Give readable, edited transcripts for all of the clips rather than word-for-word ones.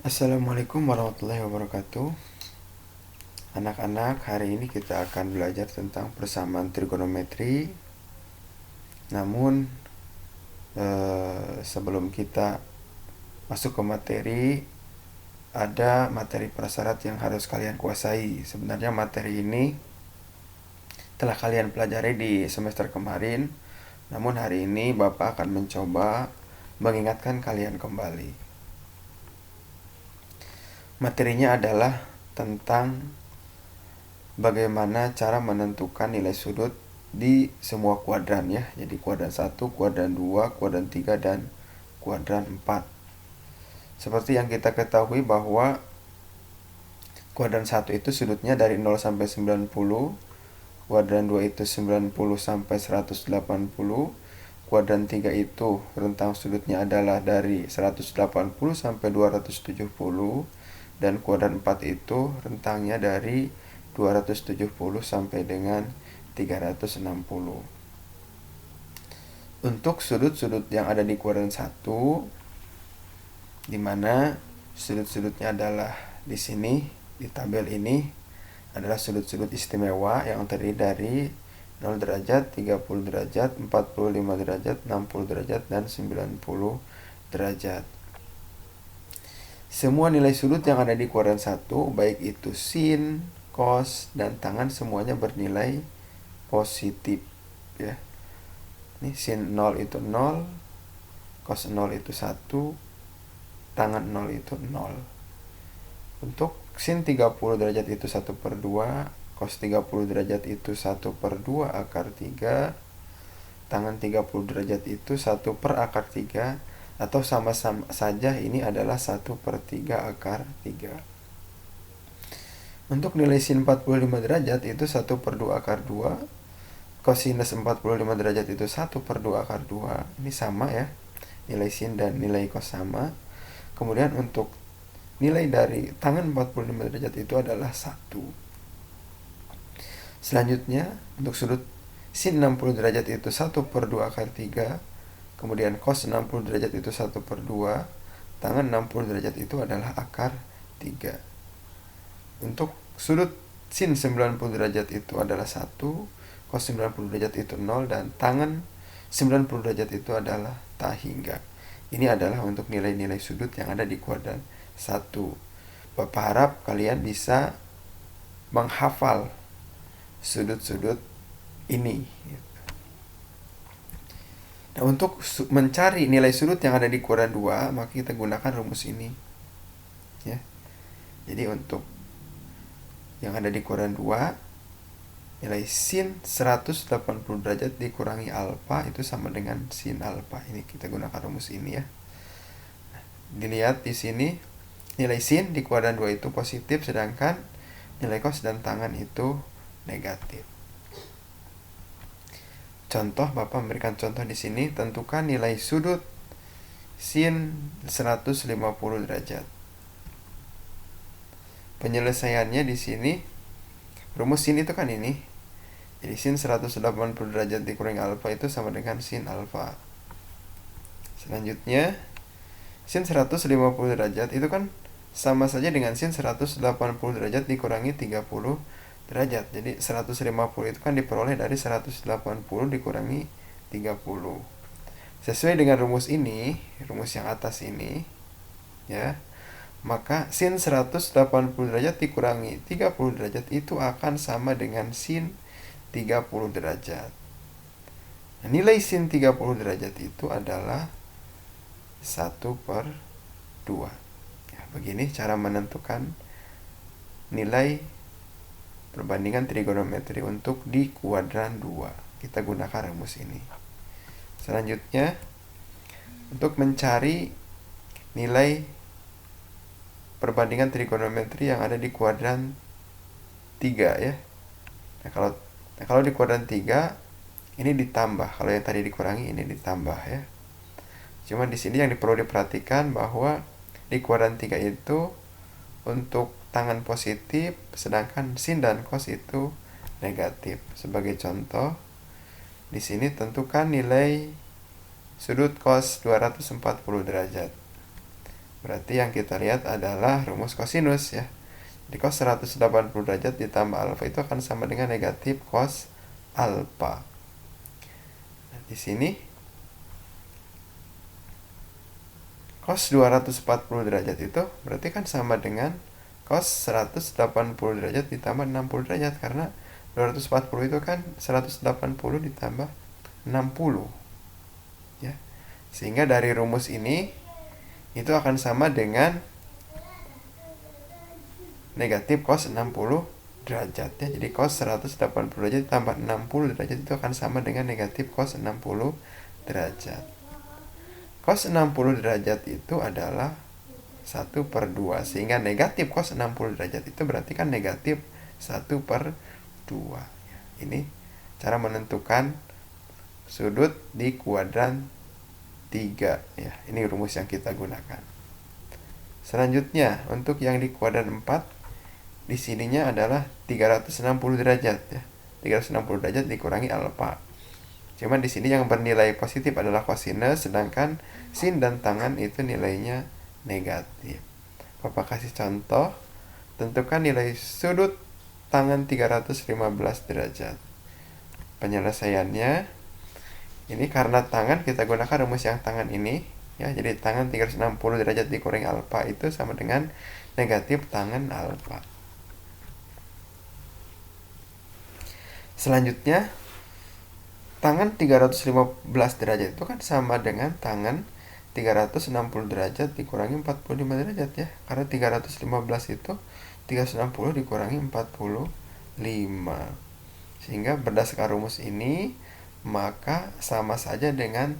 Assalamualaikum warahmatullahi wabarakatuh. Anak-anak, hari ini kita akan belajar tentang persamaan trigonometri. Namun sebelum kita masuk ke materi, ada materi prasyarat yang harus kalian kuasai. Sebenarnya materi ini telah kalian pelajari di semester kemarin, namun hari ini Bapak akan mencoba mengingatkan kalian kembali. Materinya adalah tentang bagaimana cara menentukan nilai sudut di semua kuadran ya. Jadi kuadran 1, kuadran 2, kuadran 3, dan kuadran 4. Seperti yang kita ketahui bahwa kuadran 1 itu sudutnya dari 0 sampai 90, kuadran 2 itu 90 sampai 180, kuadran 3 itu rentang sudutnya adalah dari 180 sampai 270, dan kuadran 4 itu rentangnya dari 270 sampai dengan 360. Untuk sudut-sudut yang ada di kuadran 1, di mana sudut-sudutnya adalah di sini, di tabel ini adalah sudut-sudut istimewa yang terdiri dari 0 derajat, 30 derajat, 45 derajat, 60 derajat, dan 90 derajat. Semua nilai sudut yang ada di kuadran 1, baik itu sin, cos, dan tangan, semuanya bernilai positif ya. Ini sin 0 itu 0, cos 0 itu 1, tangan 0 itu 0. Untuk sin 30 derajat itu 1 per 2, cos 30 derajat itu 1 per 2 akar 3, tangan 30 derajat itu 1 per akar 3, atau sama-sama saja ini adalah 1 per 3 akar 3. Untuk nilai sin 45 derajat itu 1 per 2 akar 2, cosinus 45 derajat itu 1 per 2 akar 2. Ini sama ya, nilai sin dan nilai cos sama. Kemudian untuk nilai dari tangan 45 derajat itu adalah 1. Selanjutnya untuk sudut sin 60 derajat itu 1 per 2 akar 3, kemudian cos 60 derajat itu 1 per 2, tangan 60 derajat itu adalah akar 3. Untuk sudut sin 90 derajat itu adalah 1, cos 90 derajat itu 0, dan tangan 90 derajat itu adalah tak hingga. Ini adalah untuk nilai-nilai sudut yang ada di kuadran 1. Bapak harap kalian bisa menghafal sudut-sudut ini. Nah, untuk mencari nilai sudut yang ada di kuadran 2, maka kita gunakan rumus ini ya. Jadi untuk yang ada di kuadran 2, nilai sin 180 derajat dikurangi alfa itu sama dengan sin alfa. Ini kita gunakan rumus ini ya. Nah, dilihat di sini nilai sin di kuadran 2 itu positif, sedangkan nilai cos dan tangan itu negatif. Contoh, Bapak memberikan contoh di sini, tentukan nilai sudut sin 150 derajat. Penyelesaiannya di sini, rumus sin itu kan ini. Jadi sin 180 derajat dikurangi alfa itu sama dengan sin alfa. Selanjutnya, sin 150 derajat itu kan sama saja dengan sin 180 derajat dikurangi 30 derajat. Jadi 150 itu kan diperoleh dari 180 dikurangi 30. Sesuai dengan rumus ini, rumus yang atas ini ya, maka sin 180 derajat dikurangi 30 derajat itu akan sama dengan sin 30 derajat. Nah, nilai sin 30 derajat itu adalah 1 per 2 ya. Begini cara menentukan nilai perbandingan trigonometri untuk di kuadran 2. Kita gunakan rumus ini. Selanjutnya, untuk mencari nilai perbandingan trigonometri yang ada di kuadran 3 ya. Nah, kalau di kuadran 3 ini ditambah, kalau yang tadi dikurangi ini ditambah ya. Cuman di sini yang perlu diperhatikan bahwa di kuadran 3 itu untuk tangan positif, sedangkan sin dan cos itu negatif. Sebagai contoh, di sini tentukan nilai sudut cos 240 derajat. Berarti yang kita lihat adalah rumus kosinus ya. Di cos 180 derajat ditambah alfa itu akan sama dengan negatif cos alfa. Nah, di sini cos 240 derajat itu berarti kan sama dengan cos 180 derajat ditambah 60 derajat, karena 240 itu kan 180 ditambah 60 ya. Sehingga dari rumus ini itu akan sama dengan negatif cos 60 derajat ya. Jadi cos 180 derajat ditambah 60 derajat itu akan sama dengan negatif cos 60 derajat. Cos 60 derajat itu adalah 1/2, sehingga negatif cos 60 derajat itu berarti kan negatif 1/2 ya. Ini cara menentukan sudut di kuadran 3 ya. Ini rumus yang kita gunakan. Selanjutnya untuk yang di kuadran 4, di sininya adalah 360 derajat ya. 360 derajat dikurangi alfa. Cuman di sini yang bernilai positif adalah kosinus, sedangkan sin dan tangan itu nilainya negatif. Bapak kasih contoh, tentukan nilai sudut tangan 315 derajat. Penyelesaiannya, ini karena tangan kita gunakan rumus yang tangan ini ya. Jadi tangan 360 derajat dikurangi alfa itu sama dengan negatif tangan alfa. Selanjutnya, tangan 315 derajat itu kan sama dengan tangan 360 derajat dikurangi 45 derajat ya. Karena 315 itu 360 dikurangi 45. Sehingga berdasarkan rumus ini, maka sama saja dengan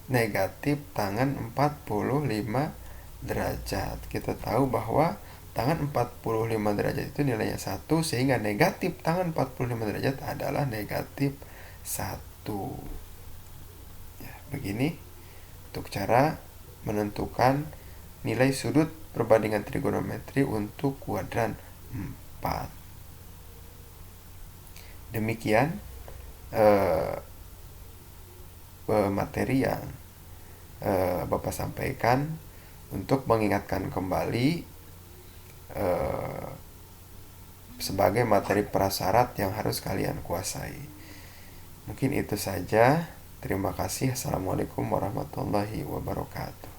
negatif tangan 45 derajat. Kita tahu bahwa tangan 45 derajat itu nilainya 1, sehingga negatif tangan 45 derajat adalah negatif 1. Ya, begini untuk cara menentukan nilai sudut perbandingan trigonometri untuk kuadran 4. Demikian materi yang Bapak sampaikan untuk mengingatkan kembali sebagai materi prasyarat yang harus kalian kuasai. Mungkin itu saja. Terima kasih. Assalamualaikum warahmatullahi wabarakatuh.